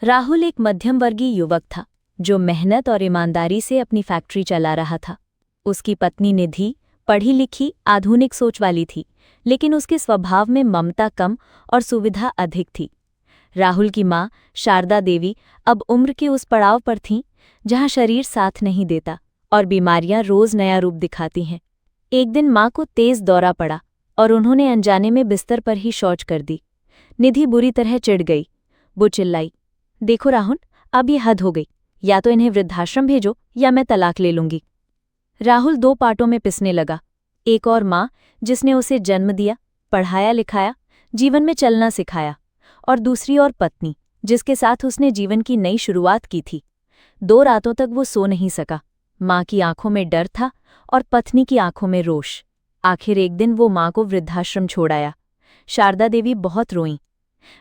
राहुल एक मध्यम वर्गीय युवक था जो मेहनत और ईमानदारी से अपनी फैक्ट्री चला रहा था। उसकी पत्नी निधि पढ़ी लिखी आधुनिक सोच वाली थी, लेकिन उसके स्वभाव में ममता कम और सुविधा अधिक थी। राहुल की माँ शारदा देवी अब उम्र के उस पड़ाव पर थीं जहाँ शरीर साथ नहीं देता और बीमारियां रोज नया रूप दिखाती हैं। एक दिन माँ को तेज दौरा पड़ा और उन्होंने अनजाने में बिस्तर पर ही शौच कर दी। निधि बुरी तरह चिढ़ गई। वो चिल्लाई, देखो राहुल, अब ये हद हो गई। या तो इन्हें वृद्धाश्रम भेजो या मैं तलाक ले लूंगी। राहुल दो पार्टों में पिसने लगा। एक और माँ जिसने उसे जन्म दिया, पढ़ाया लिखाया, जीवन में चलना सिखाया, और दूसरी और पत्नी जिसके साथ उसने जीवन की नई शुरुआत की थी। 2 रातों तक वो सो नहीं सका। माँ की आंखों में डर था और पत्नी की आंखों में रोष। आखिर एक दिन वो माँ को वृद्धाश्रम छोड़ आया। शारदा देवी बहुत रोईं।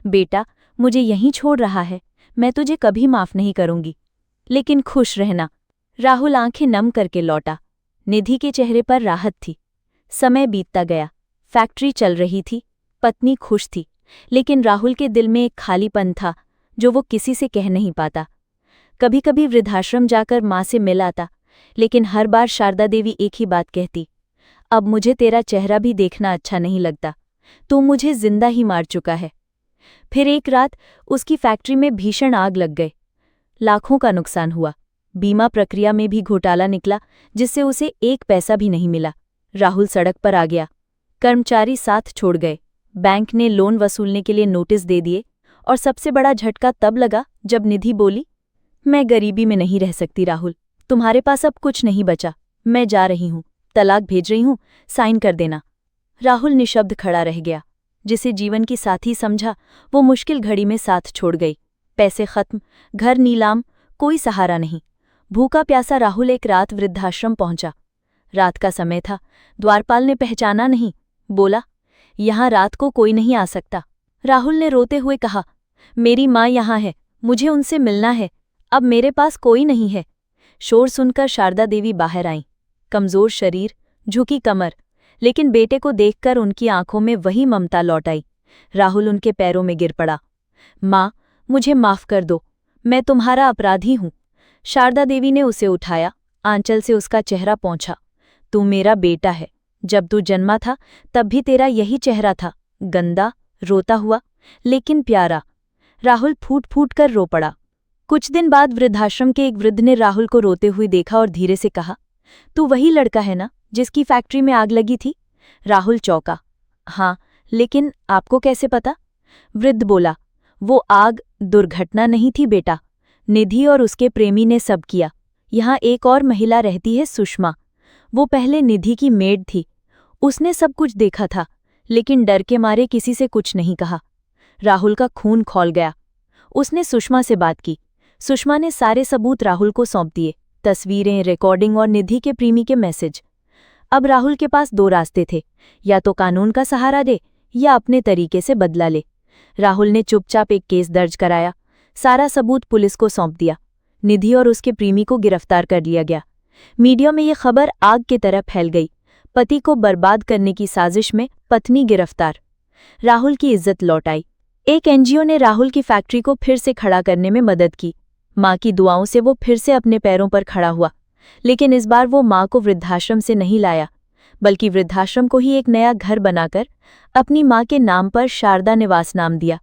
बेटा, मुझे यहीं छोड़ रहा है, मैं तुझे कभी माफ नहीं करूंगी, लेकिन खुश रहना। राहुल आंखें नम करके लौटा। निधि के चेहरे पर राहत थी। समय बीतता गया, फैक्ट्री चल रही थी, पत्नी खुश थी, लेकिन राहुल के दिल में एक खालीपन था जो वो किसी से कह नहीं पाता। कभी कभी वृद्धाश्रम जाकर माँ से मिल आता, लेकिन हर बार शारदा देवी एक ही बात कहती, अब मुझे तेरा चेहरा भी देखना अच्छा नहीं लगता, तू मुझे जिंदा ही मार चुका है। फिर एक रात उसकी फैक्ट्री में भीषण आग लग गई। लाखों का नुकसान हुआ। बीमा प्रक्रिया में भी घोटाला निकला जिससे उसे 1 पैसा भी नहीं मिला। राहुल सड़क पर आ गया। कर्मचारी साथ छोड़ गए। बैंक ने लोन वसूलने के लिए नोटिस दे दिए, और सबसे बड़ा झटका तब लगा जब निधि बोली, मैं गरीबी में नहीं रह सकती राहुल, तुम्हारे पास अब कुछ नहीं बचा, मैं जा रही हूँ, तलाक भेज रही हूँ, साइन कर देना। राहुल निशब्द खड़ा रह गया। जिसे जीवन की साथी समझा वो मुश्किल घड़ी में साथ छोड़ गई। पैसे खत्म, घर नीलाम, कोई सहारा नहीं। भूखा प्यासा राहुल एक रात वृद्धाश्रम पहुंचा। रात का समय था। द्वारपाल ने पहचाना नहीं। बोला, यहाँ रात को कोई नहीं आ सकता। राहुल ने रोते हुए कहा, मेरी माँ यहाँ है, मुझे उनसे मिलना है, अब मेरे पास कोई नहीं है। शोर सुनकर शारदा देवी बाहर आईं। कमजोर शरीर, झुकी कमर, लेकिन बेटे को देखकर उनकी आंखों में वही ममता लौट आई। राहुल उनके पैरों में गिर पड़ा। माँ, मुझे माफ कर दो, मैं तुम्हारा अपराधी हूँ। शारदा देवी ने उसे उठाया, आंचल से उसका चेहरा पोंछा। तू मेरा बेटा है। जब तू जन्मा था तब भी तेरा यही चेहरा था, गंदा, रोता हुआ, लेकिन प्यारा। राहुल फूट फूट कर रो पड़ा। कुछ दिन बाद वृद्धाश्रम के एक वृद्ध ने राहुल को रोते हुए देखा और धीरे से कहा, तू वही लड़का है ना जिसकी फैक्ट्री में आग लगी थी? राहुल चौंका। हाँ, लेकिन आपको कैसे पता? वृद्ध बोला, वो आग दुर्घटना नहीं थी बेटा, निधि और उसके प्रेमी ने सब किया। यहाँ एक और महिला रहती है, सुषमा। वो पहले निधि की मेड थी। उसने सब कुछ देखा था, लेकिन डर के मारे किसी से कुछ नहीं कहा। राहुल का खून खौल गया। उसने सुषमा से बात की। सुषमा ने सारे सबूत राहुल को सौंप दिए, तस्वीरें, रिकॉर्डिंग और निधि के प्रेमी के मैसेज। अब राहुल के पास 2 रास्ते थे, या तो कानून का सहारा दे या अपने तरीके से बदला ले। राहुल ने चुपचाप एक केस दर्ज कराया, सारा सबूत पुलिस को सौंप दिया। निधि और उसके प्रेमी को गिरफ्तार कर लिया गया। मीडिया में ये खबर आग की तरह फैल गई। पति को बर्बाद करने की साजिश में पत्नी गिरफ्तार। राहुल की इज्जत लौट आई। एक एनजीओ ने राहुल की फैक्ट्री को फिर से खड़ा करने में मदद की। माँ की दुआओं से वो फिर से अपने पैरों पर खड़ा हुआ, लेकिन इस बार वो माँ को वृद्धाश्रम से नहीं लाया, बल्कि वृद्धाश्रम को ही एक नया घर बनाकर अपनी माँ के नाम पर शारदा निवास नाम दिया,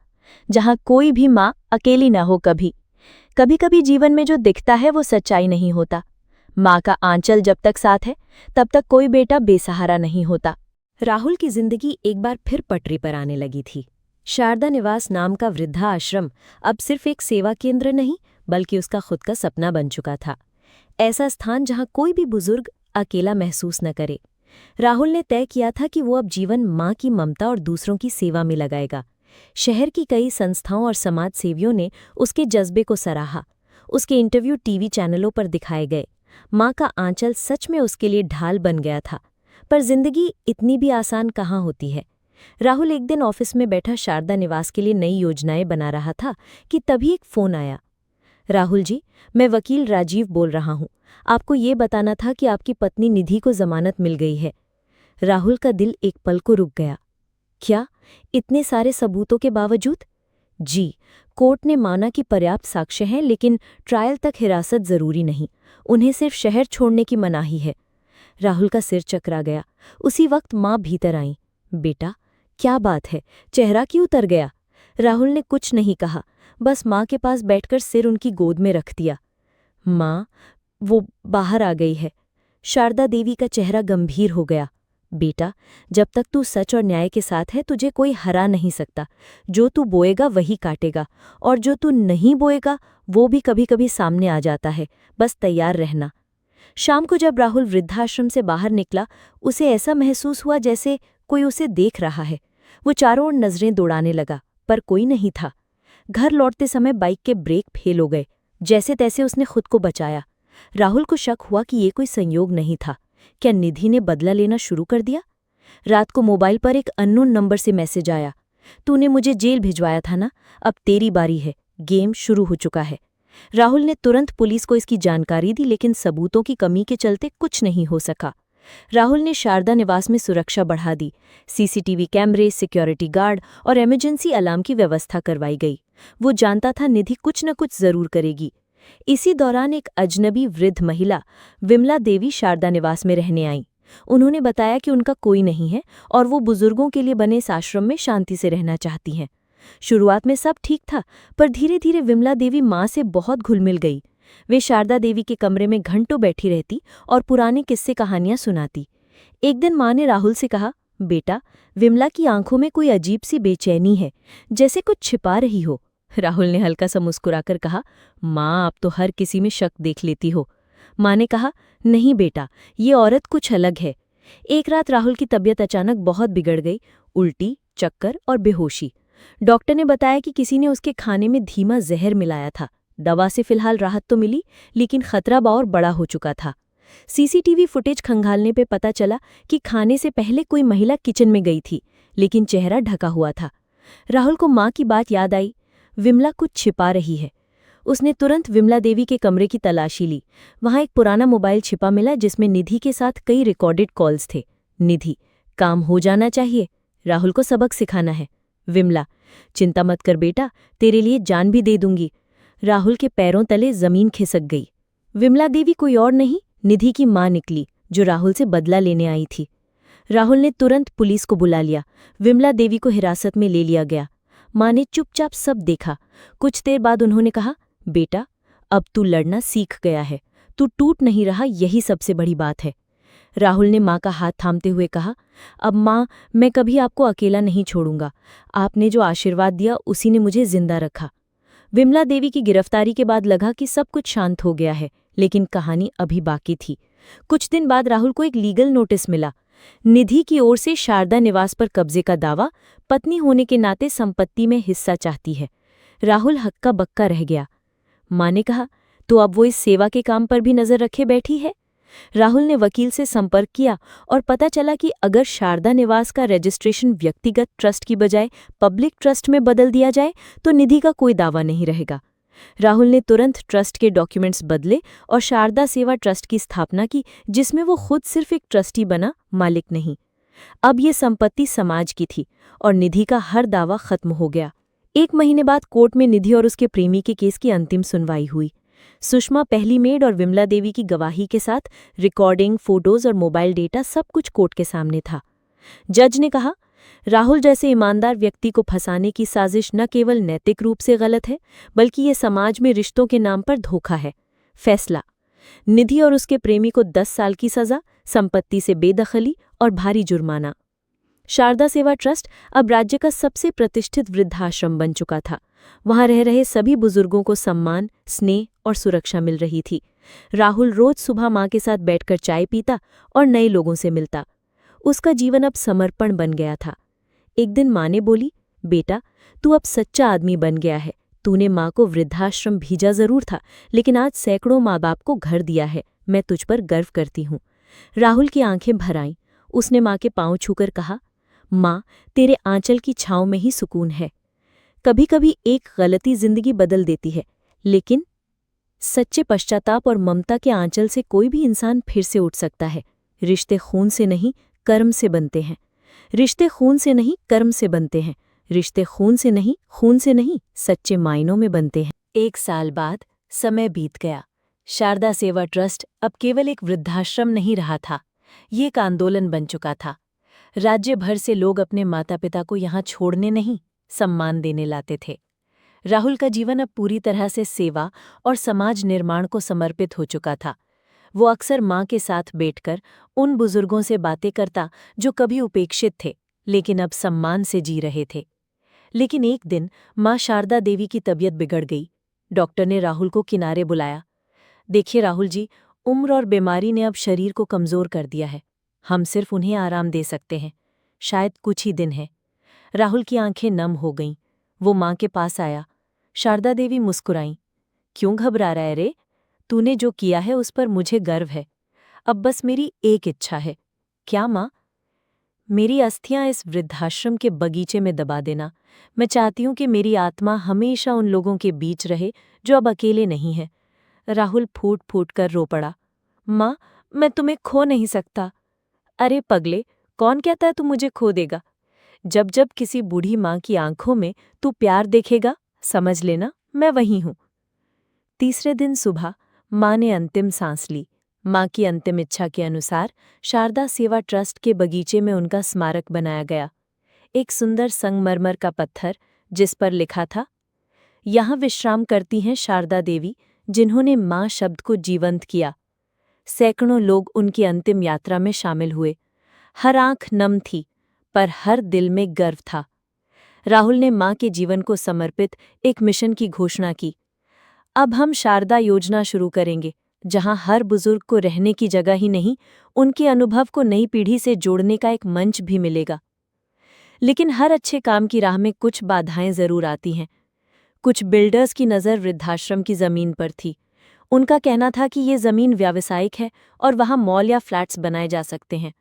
जहाँ कोई भी माँ अकेली न हो। कभी कभी जीवन में जो दिखता है वो सच्चाई नहीं होता। माँ का आंचल जब तक साथ है तब तक कोई बेटा बेसहारा नहीं होता। राहुल की जिंदगी एक बार फिर पटरी पर आने लगी थी। शारदा निवास नाम का वृद्धा आश्रम अब सिर्फ एक सेवा केंद्र नहीं, बल्कि उसका खुद का सपना बन चुका था। ऐसा स्थान जहां कोई भी बुजुर्ग अकेला महसूस न करे। राहुल ने तय किया था कि वो अब जीवन माँ की ममता और दूसरों की सेवा में लगाएगा। शहर की कई संस्थाओं और समाज सेवियों ने उसके जज्बे को सराहा। उसके इंटरव्यू टीवी चैनलों पर दिखाए गए। माँ का आंचल सच में उसके लिए ढाल बन गया था। पर जिंदगी इतनी भी आसान कहाँ होती है। राहुल एक दिन ऑफिस में बैठा शारदा निवास के लिए नई योजनाएं बना रहा था कि तभी एक फोन आया। राहुल जी, मैं वकील राजीव बोल रहा हूँ। आपको ये बताना था कि आपकी पत्नी निधि को जमानत मिल गई है। राहुल का दिल एक पल को रुक गया। क्या? इतने सारे सबूतों के बावजूद? जी, कोर्ट ने माना कि पर्याप्त साक्ष्य हैं, लेकिन ट्रायल तक हिरासत जरूरी नहीं। उन्हें सिर्फ शहर छोड़ने की मनाही है। राहुल का सिर चकरा गया। उसी वक्त माँ भीतर आईं। बेटा, क्या बात है? चेहरा क्यों उतर गया? राहुल ने कुछ नहीं कहा, बस माँ के पास बैठकर सिर उनकी गोद में रख दिया। माँ, वो बाहर आ गई है। शारदा देवी का चेहरा गंभीर हो गया। बेटा, जब तक तू सच और न्याय के साथ है, तुझे कोई हरा नहीं सकता। जो तू बोएगा वही काटेगा, और जो तू नहीं बोएगा वो भी कभी कभी सामने आ जाता है। बस तैयार रहना। शाम को जब राहुल वृद्धाश्रम से बाहर निकला, उसे ऐसा महसूस हुआ जैसे कोई उसे देख रहा है। वो चारों ओर नजरें दौड़ाने लगा, पर कोई नहीं था। घर लौटते समय बाइक के ब्रेक फेल हो गए। जैसे तैसे उसने खुद को बचाया। राहुल को शक हुआ कि ये कोई संयोग नहीं था। क्या निधि ने बदला लेना शुरू कर दिया? रात को मोबाइल पर एक अननोन नंबर से मैसेज आया। तूने मुझे जेल भिजवाया था ना, अब तेरी बारी है। गेम शुरू हो चुका है। राहुल ने तुरंत पुलिस को इसकी जानकारी दी, लेकिन सबूतों की कमी के चलते कुछ नहीं हो सका। राहुल ने शारदा निवास में सुरक्षा बढ़ा दी। सीसीटीवी कैमरे, सिक्योरिटी गार्ड और इमरजेंसी अलार्म की व्यवस्था करवाई गई। वो जानता था निधि कुछ न कुछ जरूर करेगी। इसी दौरान एक अजनबी वृद्ध महिला विमला देवी शारदा निवास में रहने आई। उन्होंने बताया कि उनका कोई नहीं है और वो बुजुर्गों के लिए बने इस आश्रम में शांति से रहना चाहती हैं। शुरुआत में सब ठीक था, पर धीरे धीरे विमला देवी माँ से बहुत घुल मिल गई। वे शारदा देवी के कमरे में घंटों बैठी रहती और पुराने किस्से कहानियां सुनाती। एक दिन माँ ने राहुल से कहा, बेटा, विमला की आंखों में कोई अजीब सी बेचैनी है, जैसे कुछ छिपा रही हो। राहुल ने हल्का सा मुस्कुराकर कहा, माँ, आप तो हर किसी में शक देख लेती हो। माँ ने कहा, नहीं बेटा, ये औरत कुछ अलग है। एक रात राहुल की तबीयत अचानक बहुत बिगड़ गई। उल्टी, चक्कर और बेहोशी। डॉक्टर ने बताया कि किसी ने उसके खाने में धीमा जहर मिलाया था। दवा से फिलहाल राहत तो मिली, लेकिन खतरा और बड़ा हो चुका था। सीसीटीवी फुटेज खंगालने पे पता चला कि खाने से पहले कोई महिला किचन में गई थी, लेकिन चेहरा ढका हुआ था। राहुल को माँ की बात याद आई। विमला कुछ छिपा रही है। उसने तुरंत विमला देवी के कमरे की तलाशी ली। वहां एक पुराना मोबाइल छिपा मिला, जिसमें निधि के साथ कई रिकॉर्डेड कॉल्स थे। निधि, काम हो जाना चाहिए, राहुल को सबक सिखाना है। विमला, चिंता मत कर बेटा, तेरे लिए जान भी दे दूंगी। राहुल के पैरों तले जमीन खिसक गई। विमला देवी कोई और नहीं, निधि की मां निकली, जो राहुल से बदला लेने आई थी। राहुल ने तुरंत पुलिस को बुला लिया। विमला देवी को हिरासत में ले लिया गया। मां ने चुपचाप सब देखा। कुछ देर बाद उन्होंने कहा, बेटा, अब तू लड़ना सीख गया है। तू टूट नहीं रहा, यही सबसे बड़ी बात है। राहुल ने माँ का हाथ थामते हुए कहा, अब माँ, मैं कभी आपको अकेला नहीं छोड़ूंगा। आपने जो आशीर्वाद दिया उसी ने मुझे जिंदा रखा। विमला देवी की गिरफ्तारी के बाद लगा कि सब कुछ शांत हो गया है, लेकिन कहानी अभी बाकी थी। कुछ दिन बाद राहुल को एक लीगल नोटिस मिला। निधि की ओर से शारदा निवास पर कब्जे का दावा, पत्नी होने के नाते संपत्ति में हिस्सा चाहती है। राहुल हक्का बक्का रह गया। माँ ने कहा, तो अब वो इस सेवा के काम पर भी नजर रखे बैठी है। राहुल ने वकील से संपर्क किया और पता चला कि अगर शारदा निवास का रजिस्ट्रेशन व्यक्तिगत ट्रस्ट की बजाय पब्लिक ट्रस्ट में बदल दिया जाए तो निधि का कोई दावा नहीं रहेगा। राहुल ने तुरंत ट्रस्ट के डॉक्यूमेंट्स बदले और शारदा सेवा ट्रस्ट की स्थापना की, जिसमें वो खुद सिर्फ एक ट्रस्टी बना, मालिक नहीं। अब ये संपत्ति समाज की थी और निधि का हर दावा खत्म हो गया। 1 महीने बाद कोर्ट में निधि और उसके प्रेमी के केस की अंतिम सुनवाई हुई। सुषमा, पहली मेड और विमला देवी की गवाही के साथ रिकॉर्डिंग, फोटोज और मोबाइल डेटा सब कुछ कोर्ट के सामने था। जज ने कहा, राहुल जैसे ईमानदार व्यक्ति को फंसाने की साजिश न केवल नैतिक रूप से गलत है, बल्कि ये समाज में रिश्तों के नाम पर धोखा है। फैसला, निधि और उसके प्रेमी को 10 साल की सजा, संपत्ति से बेदखली और भारी जुर्माना। शारदा सेवा ट्रस्ट अब राज्य का सबसे प्रतिष्ठित वृद्धाश्रम बन चुका था। वहां रह रहे सभी बुजुर्गों को सम्मान, स्नेह और सुरक्षा मिल रही थी। राहुल रोज सुबह माँ के साथ बैठकर चाय पीता और नए लोगों से मिलता। उसका जीवन अब समर्पण बन गया था। एक दिन माँ ने बोली, बेटा, तू अब सच्चा आदमी बन गया है। तूने माँ को वृद्धाश्रम भेजा जरूर था, लेकिन आज सैकड़ों माँ बाप को घर दिया है। मैं तुझ पर गर्व करती हूँ। राहुल की आंखें भर आईं। उसने माँ के पांव छूकर कहा, माँ, तेरे आंचल की छाँव में ही सुकून है। कभी कभी एक गलती जिंदगी बदल देती है, लेकिन सच्चे पश्चाताप और ममता के आंचल से कोई भी इंसान फिर से उठ सकता है। रिश्ते खून से नहीं, कर्म से बनते हैं। रिश्ते खून से नहीं, कर्म से बनते हैं। रिश्ते खून से नहीं सच्चे मायनों में बनते हैं। 1 साल बाद समय बीत गया। शारदा सेवा ट्रस्ट अब केवल एक वृद्धाश्रम नहीं रहा था, ये एक आंदोलन बन चुका था। राज्य भर से लोग अपने माता पिता को यहाँ छोड़ने नहीं, सम्मान देने लाते थे। राहुल का जीवन अब पूरी तरह से सेवा और समाज निर्माण को समर्पित हो चुका था। वो अक्सर माँ के साथ बैठकर उन बुजुर्गों से बातें करता जो कभी उपेक्षित थे, लेकिन अब सम्मान से जी रहे थे। लेकिन एक दिन माँ शारदा देवी की तबीयत बिगड़ गई। डॉक्टर ने राहुल को किनारे बुलाया। देखिए राहुल जी, उम्र और बीमारी ने अब शरीर को कमज़ोर कर दिया है। हम सिर्फ उन्हें आराम दे सकते हैं, शायद कुछ ही दिन है। राहुल की आंखें नम हो गईं। वो माँ के पास आया। शारदा देवी मुस्कुराईं। क्यों घबरा रहा है रे? तूने जो किया है उस पर मुझे गर्व है। अब बस मेरी एक इच्छा है। क्या माँ? मेरी अस्थियां इस वृद्धाश्रम के बगीचे में दबा देना। मैं चाहती हूँ कि मेरी आत्मा हमेशा उन लोगों के बीच रहे जो अब अकेले नहीं हैं। राहुल फूट फूट कर रो पड़ा। माँ, मैं तुम्हें खो नहीं सकता। अरे पगले, कौन कहता है तू मुझे खो देगा? जब जब किसी बूढ़ी माँ की आंखों में तू प्यार देखेगा, समझ लेना मैं वहीं हूँ। तीसरे दिन सुबह माँ ने अंतिम सांस ली। माँ की अंतिम इच्छा के अनुसार शारदा सेवा ट्रस्ट के बगीचे में उनका स्मारक बनाया गया। एक सुंदर संगमरमर का पत्थर जिस पर लिखा था, यहाँ विश्राम करती हैं शारदा देवी, जिन्होंने माँ शब्द को जीवंत किया। सैकड़ों लोग उनकी अंतिम यात्रा में शामिल हुए। हर आंख नम थी, पर हर दिल में गर्व था। राहुल ने माँ के जीवन को समर्पित एक मिशन की घोषणा की। अब हम शारदा योजना शुरू करेंगे, जहां हर बुजुर्ग को रहने की जगह ही नहीं, उनके अनुभव को नई पीढ़ी से जोड़ने का एक मंच भी मिलेगा। लेकिन हर अच्छे काम की राह में कुछ बाधाएं जरूर आती हैं। कुछ बिल्डर्स की नज़र वृद्धाश्रम की जमीन पर थी। उनका कहना था कि ये जमीन व्यावसायिक है और वहां मॉल या फ्लैट्स बनाए जा सकते हैं।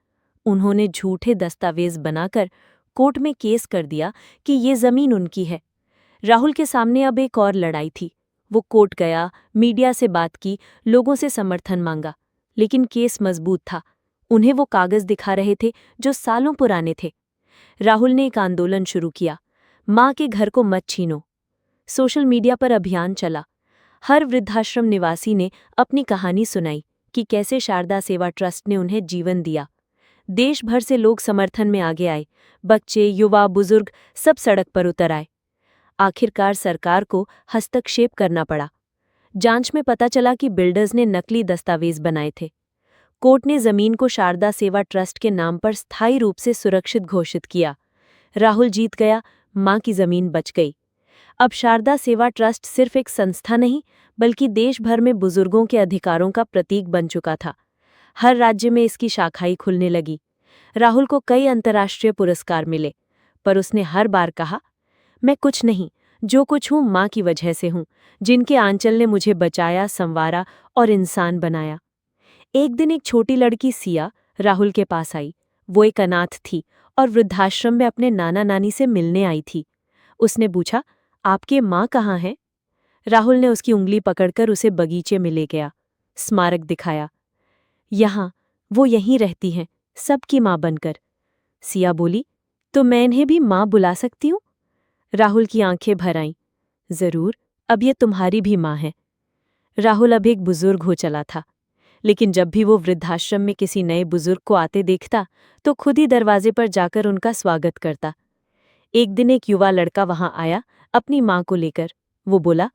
उन्होंने झूठे दस्तावेज बनाकर कोर्ट में केस कर दिया कि ये जमीन उनकी है। राहुल के सामने अब एक और लड़ाई थी। वो कोर्ट गया, मीडिया से बात की, लोगों से समर्थन मांगा, लेकिन केस मजबूत था। उन्हें वो कागज दिखा रहे थे जो सालों पुराने थे। राहुल ने एक आंदोलन शुरू किया, माँ के घर को मत छीनो। सोशल मीडिया पर अभियान चला। हर वृद्धाश्रम निवासी ने अपनी कहानी सुनाई कि कैसे शारदा सेवा ट्रस्ट ने उन्हें जीवन दिया। देश भर से लोग समर्थन में आगे आए। बच्चे, युवा, बुजुर्ग सब सड़क पर उतर आए। आखिरकार सरकार को हस्तक्षेप करना पड़ा। जांच में पता चला कि बिल्डर्स ने नकली दस्तावेज बनाए थे। कोर्ट ने जमीन को शारदा सेवा ट्रस्ट के नाम पर स्थायी रूप से सुरक्षित घोषित किया। राहुल जीत गया, मां की जमीन बच गई। अब शारदा सेवा ट्रस्ट सिर्फ एक संस्था नहीं, बल्कि देश भर में बुजुर्गों के अधिकारों का प्रतीक बन चुका था। हर राज्य में इसकी शाखाएं खुलने लगी। राहुल को कई अंतर्राष्ट्रीय पुरस्कार मिले, पर उसने हर बार कहा, मैं कुछ नहीं, जो कुछ हूं माँ की वजह से हूं, जिनके आंचल ने मुझे बचाया, संवारा और इंसान बनाया। एक दिन एक छोटी लड़की सिया राहुल के पास आई। वो एक अनाथ थी और वृद्धाश्रम में अपने नाना नानी से मिलने आई थी। उसने पूछा, आपके माँ कहाँ हैं? राहुल ने उसकी उंगली पकड़कर उसे बगीचे में ले गया, स्मारक दिखाया। यहाँ, वो यहीं रहती हैं, सबकी माँ बनकर। सिया बोली, तो मैं इन्हें भी माँ बुला सकती हूँ? राहुल की आंखें भर आईं। जरूर, अब ये तुम्हारी भी माँ है। राहुल अब एक बुजुर्ग हो चला था, लेकिन जब भी वो वृद्धाश्रम में किसी नए बुजुर्ग को आते देखता तो खुद ही दरवाजे पर जाकर उनका स्वागत करता। एक दिन एक युवा लड़का वहां आया अपनी माँ को लेकर। वो बोला,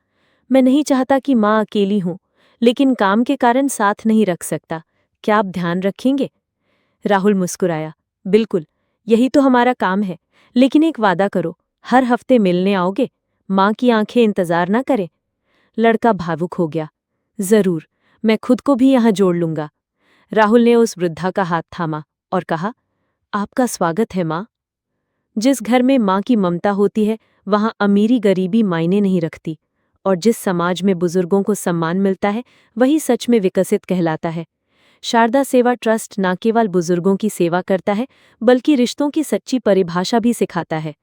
मैं नहीं चाहता कि माँ अकेली हूं, लेकिन काम के कारण साथ नहीं रख सकता। क्या आप ध्यान रखेंगे? राहुल मुस्कुराया, बिल्कुल, यही तो हमारा काम है। लेकिन एक वादा करो, हर हफ्ते मिलने आओगे? माँ की आंखें इंतजार ना करें। लड़का भावुक हो गया। जरूर, मैं खुद को भी यहाँ जोड़ लूंगा। राहुल ने उस वृद्धा का हाथ थामा और कहा, आपका स्वागत है माँ। जिस घर में माँ की ममता होती है, वहां अमीरी गरीबी मायने नहीं रखती, और जिस समाज में बुजुर्गों को सम्मान मिलता है, वही सच में विकसित कहलाता है। शारदा सेवा ट्रस्ट न केवल बुजुर्गों की सेवा करता है, बल्कि रिश्तों की सच्ची परिभाषा भी सिखाता है।